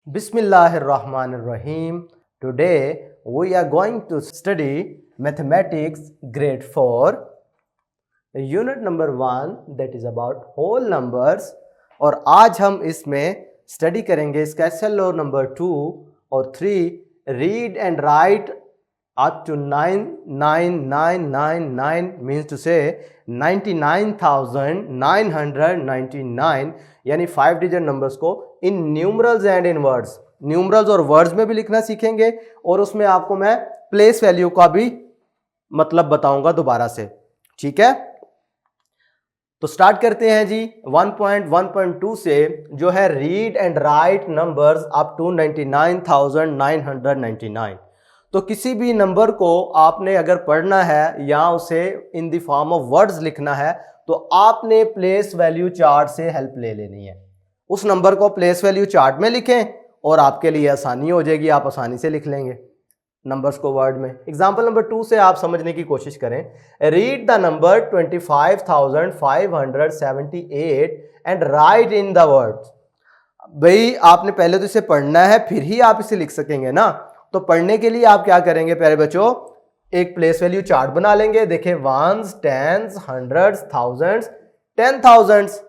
Bismillahirrahmanirrahim. Today we are going to study mathematics grade 4 unit number 1 that is about whole numbers और आज हम इसमें study करेंगे स्केचल law number 2 और 3 read and right up to 99999 means to say 99,999 यानी 5 digit numbers को in numerals and in words, numerals और words में भी लिखना सीखेंगे और उसमें आपको मैं प्लेस वैल्यू का भी मतलब बताऊंगा दोबारा से। ठीक है, तो स्टार्ट करते हैं जी 1.1.2 से, जो है read and write numbers up to 99,999। तो किसी भी नंबर को आपने अगर पढ़ना है या उसे इन द फॉर्म ऑफ वर्ड्स लिखना है तो आपने प्लेस वैल्यू चार्ट से हेल्प ले लेनी है। उस नंबर को प्लेस वैल्यू चार्ट में लिखें और आपके लिए आसानी हो जाएगी, आप आसानी से लिख लेंगे नंबर्स को वर्ड में। एग्जांपल नंबर 2 से आप समझने की कोशिश करें। Read the number 25,578 and right in the words. भाई आपने पहले तो इसे पढ़ना है फिर ही आप इसे लिख सकेंगे ना। तो पढ़ने के लिए आप क्या करेंगे प्यारे बच्चों, एक प्लेस वैल्यू चार्ट बना लेंगे। देखिए वंस, टेंस, हंड्रेड्स, थाउजेंड्स, 10,000।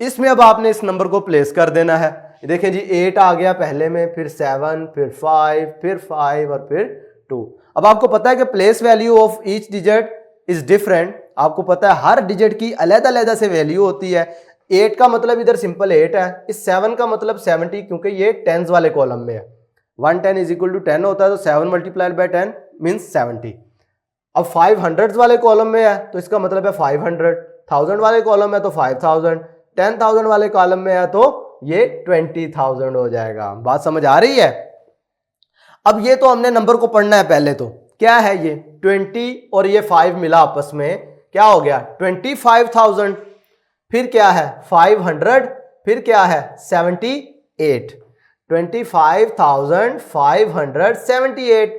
इसमें अब आपने इस नंबर को प्लेस कर देना है। देखिए जी 8 आ गया पहले में, फिर 7, फिर 5, फिर 5 और फिर 2। अब आपको पता है कि place value of each digit is different. आपको पता है हर डिजिट की अलग-अलग से वैल्यू होती है। 8 का मतलब इधर सिंपल 8 है, इस 7 का मतलब 70 क्योंकि ये टेंस वाले कॉलम में है। 110 इज इक्वल टू 10 होता है तो 7 मल्टीप्लाइड बाय 10 मीन्स 70। अब 500 वाले कॉलम में है तो इसका मतलब है 500, 1000 वाले कॉलम में तो 5000, 10,000 वाले कॉलम में है तो ये 20,000 हो जाएगा। बात समझ आ रही है? अब ये तो हमने नंबर को पढ़ना है। पहले तो क्या है ये 20 और ये 5 मिला आपस में, क्या हो गया 25,000। फिर क्या है 500, फिर क्या है 78, 25,578।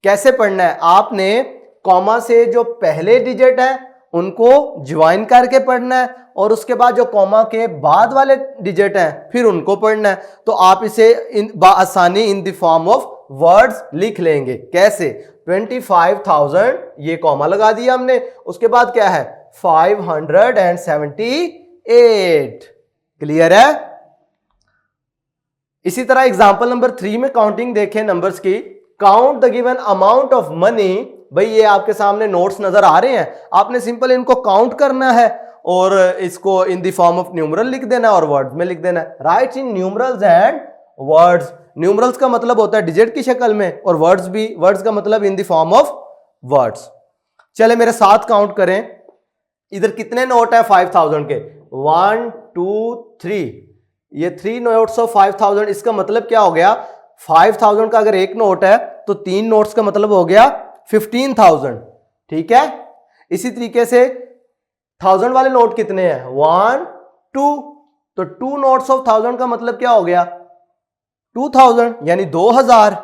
कैसे पढ़ना है? आपने कॉमा से जो पहले डिजिट है उनको ज्वाइन करके पढ़ना है और उसके बाद जो कॉमा के बाद वाले डिजिट हैं फिर उनको पढ़ना है। तो आप इसे आसानी इन द फॉर्म ऑफ वर्ड्स लिख लेंगे। कैसे? 25,000 ये कॉमा लगा दिया हमने, उसके बाद क्या है 578। क्लियर है? इसी तरह एग्जांपल नंबर 3 में काउंटिंग देखें नंबर्स की। Count the given amount of money. भाई ये आपके सामने नोट्स नजर आ रहे हैं, आपने सिंपल इनको काउंट करना है और इसको इन द फॉर्म ऑफ न्यूमरल लिख देना है और वर्ड्स में लिख देना है। Right in numerals and words. Numerals का मतलब होता है डिजिट की शक्ल में और वर्ड्स भी, वर्ड्स का मतलब इन द फॉर्म ऑफ वर्ड्स। चले मेरे साथ काउंट करें। इधर कितने नोट है 5,000 के? 1 2 3। ये 3 नोट्स ऑफ 5,000। इसका मतलब क्या हो गया 5,000 का अगर एक नोट है तो 3 नोट्स का मतलब हो गया 15,000। ठीक है, इसी तरीके से 1000 वाले नोट कितने हैं 1 2, तो 2 नोट्स ऑफ 1000 का मतलब क्या हो गया 2000 यानी 2000।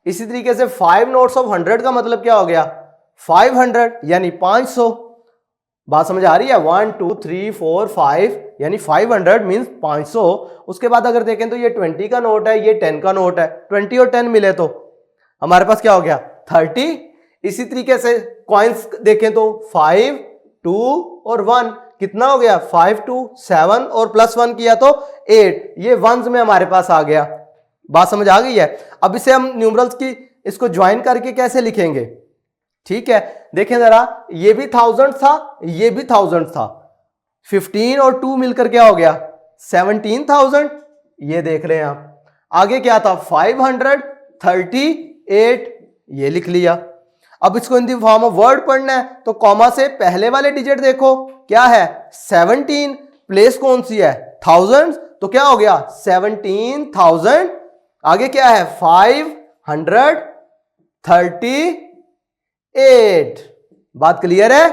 इसी तरीके से 5 नोट्स ऑफ 100 का मतलब क्या हो गया 500 यानी 500। बात समझ आ रही है? 1 2 3 4 5 यानी 500 मीन्स 500। उसके बाद अगर देखें तो ये 20 का नोट है, ये 10 का नोट है। 20 और 10 मिले तो हमारे पास क्या हो गया 30। इसी तरीके से कॉइन्स देखें तो 5 2 और 1 कितना हो गया 5 2 7 और प्लस 1 किया तो 8। ये वंस में हमारे पास आ गया। बात समझ आ गई है? अब इसे हम न्यूमरल्स की इसको ज्वाइन करके कैसे लिखेंगे? ठीक है, देखें जरा, ये भी 1000 था, ये भी 1000 था। 15 और 2 मिलकर क्या हो गया 17,000। ये देख रहे हैं आप। आगे क्या था 538, ये लिख लिया। अब इसको इन द फॉर्म ऑफ वर्ड पढ़ना है तो कॉमा से पहले वाले डिजिट देखो क्या है 17, प्लेस कौन सी है 1000, तो क्या हो गया 17,000। आगे क्या है 538। बात क्लियर है?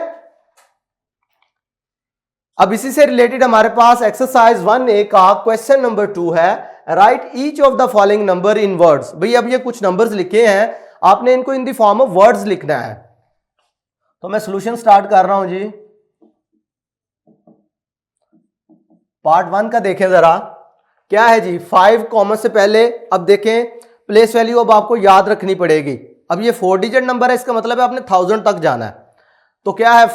अब इसी से रिलेटेड हमारे पास एक्सरसाइज 1A का क्वेश्चन नंबर 2 है। Right each of the following number in words. भाई अब ये कुछ नंबर्स लिखे हैं, आपने इनको इन द फॉर्म ऑफ वर्ड्स लिखना है। तो मैं सॉल्यूशन स्टार्ट कर रहा हूं जी। पार्ट 1 का देखें जरा। क्या है जी 5 कॉमा से पहले। अब देखें प्लेस वैल्यू अब आपको याद रखनी पड़ेगी। अब ये 4 डिजिट नंबर है, इसका मतलब है आपने 1000 तक जाना है। तो क्या है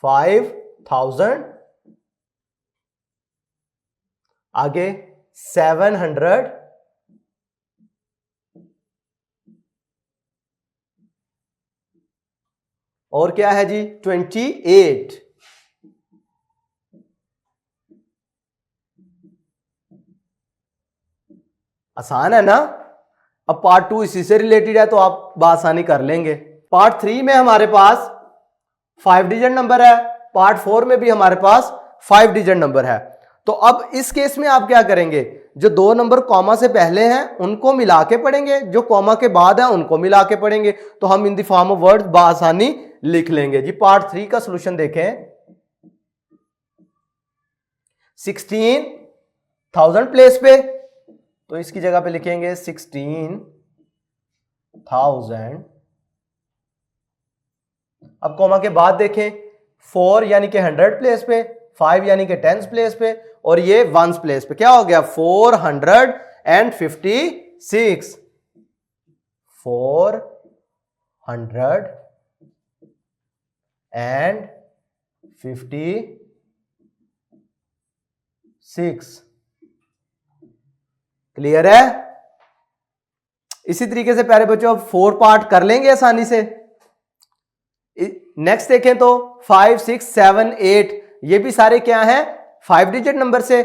5000, आगे 700, और क्या है जी 28। आसान है ना। अब पार्ट 2 इसी से रिलेटेड है तो आप आसानी कर लेंगे। पार्ट 3 में हमारे पास 5 डिजिट नंबर है, पार्ट 4 में भी हमारे पास 5 डिजिट नंबर है। तो अब इस केस में आप क्या करेंगे, जो दो नंबर कॉमा से पहले हैं उनको मिला के पढ़ेंगे, जो कॉमा के बाद है उनको मिला के पढ़ेंगे। तो हम in the form of words बासानी लिख लेंगे जी। पार्ट 3 का सॉल्यूशन देखें। 16,000 प्लेस पे, तो इसकी जगह पे लिखेंगे 16,000। अब कॉमा के बाद देखें 4 यानी कि 100 प्लेस पे, 5 यानी कि 10 प्लेस पे, और ये 1 प्लेस पे। क्या हो गया 456, 456। क्लियर है। इसी तरीके से प्यारे बच्चों अब 4 पार्ट कर लेंगे आसानी से। नेक्स्ट देखें तो 5, 6, 7, 8 ये भी सारे क्या हैं 5 डिजिट नंबर से।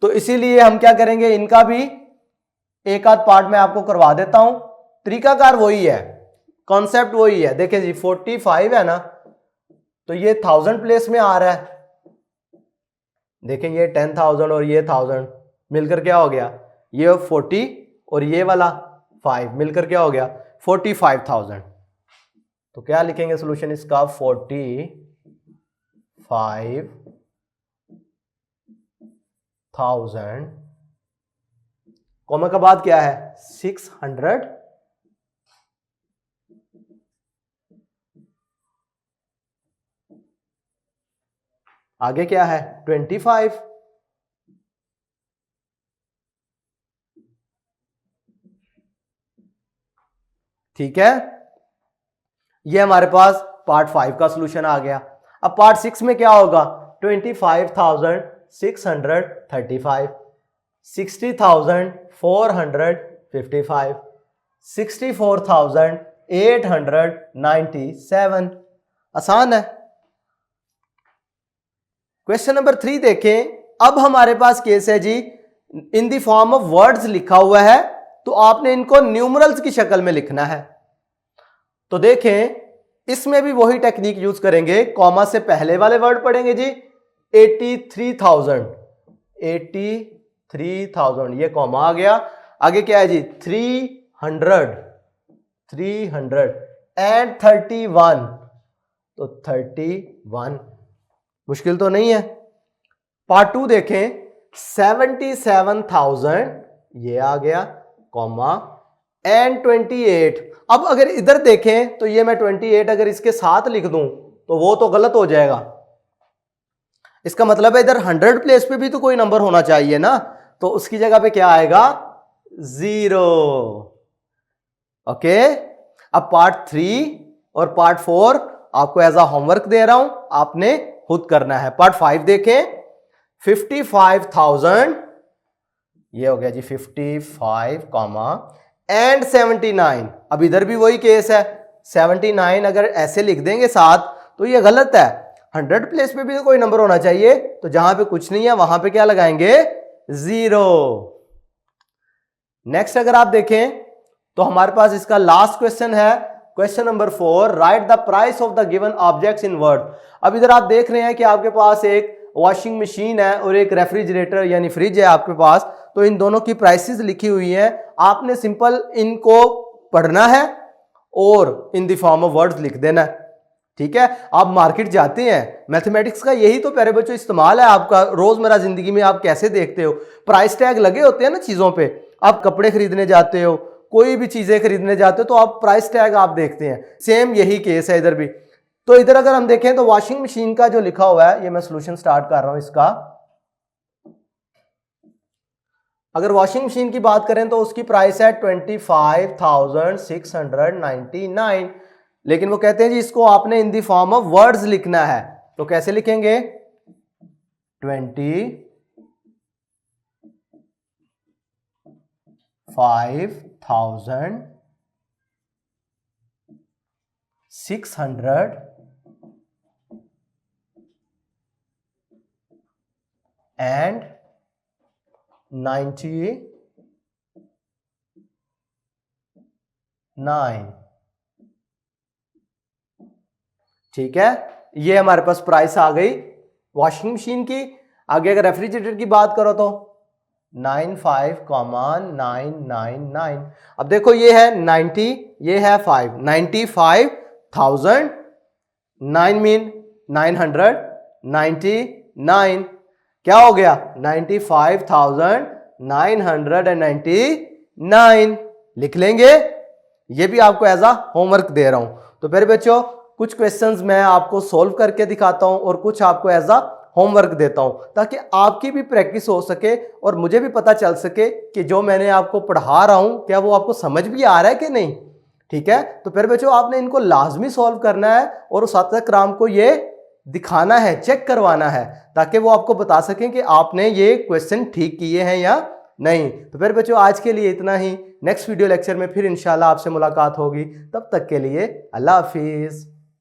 तो इसीलिए हम क्या करेंगे, इनका भी एक आध पार्ट में आपको करवा देता हूं। तरीकाकार वही है, कॉन्सेप्ट वही है। देखिए जी 45 है ना, तो ये 1000 प्लेस में आ रहा है। देखें ये 10,000 और ये 1000 मिलकर क्या हो गया, ये 40 और ये वाला 5 मिलकर क्या हो गया 45,000। तो क्या लिखेंगे सॉल्यूशन इसका 45,000, कॉमा का बाद क्या है 600, आगे क्या है 25, ठीक है। ये हमारे पास पार्ट 5 का सॉल्यूशन आ गया। अब पार्ट 6 में क्या होगा 25,635, 60,455, 64,897। आसान है। क्वेश्चन नंबर 3 देखें। अब हमारे पास केस है जी in the form of words लिखा हुआ है, तो आपने इनको न्यूमरल्स की शक्ल में लिखना है। तो देखें इसमें भी वही टेक्निक यूज करेंगे, कॉमा से पहले वाले वर्ड पढ़ेंगे जी 83,000, 83,000 ये कॉमा आ गया। आगे क्या है जी 300 एंड 31, तो 31 मुश्किल तो नहीं है। पार्ट 2 देखें 77,000 ये आ गया कॉमा एंड 28। अब अगर इधर देखें तो ये मैं 28 अगर इसके साथ लिख दूं तो वो तो गलत हो जाएगा। इसका मतलब है इधर 100 प्लेस पे भी तो कोई नंबर होना चाहिए ना, तो उसकी जगह पे क्या आएगा 0। ओके। अब पार्ट 3 और पार्ट 4 आपको एज अ होमवर्क दे रहा हूं, आपने खुद करना है। पार्ट 5 देखें 55,000 ये हो गया जी 55 कॉमा एंड 79। अब इधर भी वही केस है 79 अगर ऐसे लिख देंगे साथ तो ये गलत है। 100 प्लेस पे भी तो कोई नंबर होना चाहिए, तो जहां पे कुछ नहीं है वहां पे क्या लगाएंगे 0। नेक्स्ट अगर आप देखें तो हमारे पास इसका लास्ट क्वेश्चन है question number 4, right the price of the given objects in word. अब इधर आप देख रहे हैं कि आपके पास एक वॉशिंग मशीन है और एक रेफ्रिजरेटर यानी फ्रिज है आपके पास, तो इन दोनों की प्राइसेस लिखी हुई है। आपने सिंपल इनको पढ़ना है और इन द फॉर्म ऑफ वर्ड्स लिख देना है। ठीक है। आप मार्केट जाते हैं, मैथमेटिक्स का यही तो प्यारे बच्चों इस्तेमाल है आपका रोजमर्रा जिंदगी में। आप कैसे देखते हो, प्राइस टैग लगे होते हैं ना चीजों पे। आप कपड़े खरीदने जाते हो, कोई भी चीजें खरीदने जाते हो तो आप प्राइस टैग आप देखते हैं। सेम यही केस है इधर भी। तो इधर अगर हम देखें तो वॉशिंग मशीन का जो लिखा हुआ है, ये मैं सोल्यूशन स्टार्ट कर रहा हूं इसका। अगर वॉशिंग मशीन की बात करें तो उसकी प्राइस है 25,699, लेकिन वो कहते हैं जी इसको आपने इन दी फॉर्म ऑफ वर्ड्स लिखना है। तो कैसे लिखेंगे? 5,699। ठीक है, ये हमारे पास प्राइस आ गई वॉशिंग मशीन की। आगे अगर रेफ्रिजरेटर की बात करो तो 95,999। अब देखो ये है 90, ये है 5, 95,000, 9 मीन 999, क्या हो गया? 95,999 लिख लेंगे। ये भी आपको एज अ होमवर्क दे रहा हूं। तो फिर बच्चों कुछ क्वेश्चंस मैं आपको सोल्व करके दिखाता हूं और कुछ आपको एज अ होमवर्क देता हूं, ताकि आपकी भी प्रैक्टिस हो सके और मुझे भी पता चल सके कि जो मैंने आपको पढ़ा रहा हूं क्या वो आपको समझ भी आ रहा है कि नहीं। ठीक है, तो फिर बच्चों आपने इनको लाजमी सॉल्व करना है और उस उस्ताद कराम को ये दिखाना है, चेक करवाना है, ताकि वो आपको बता सकें कि आपने ये क्वेश्चन ठीक किए हैं या नहीं। तो फिर बच्चों आज के लिए इतना ही। नेक्स्ट वीडियो लेक्चर में फिर इंशाल्लाह आपसे मुलाकात होगी। तब तक के लिए अल्लाह हाफिज।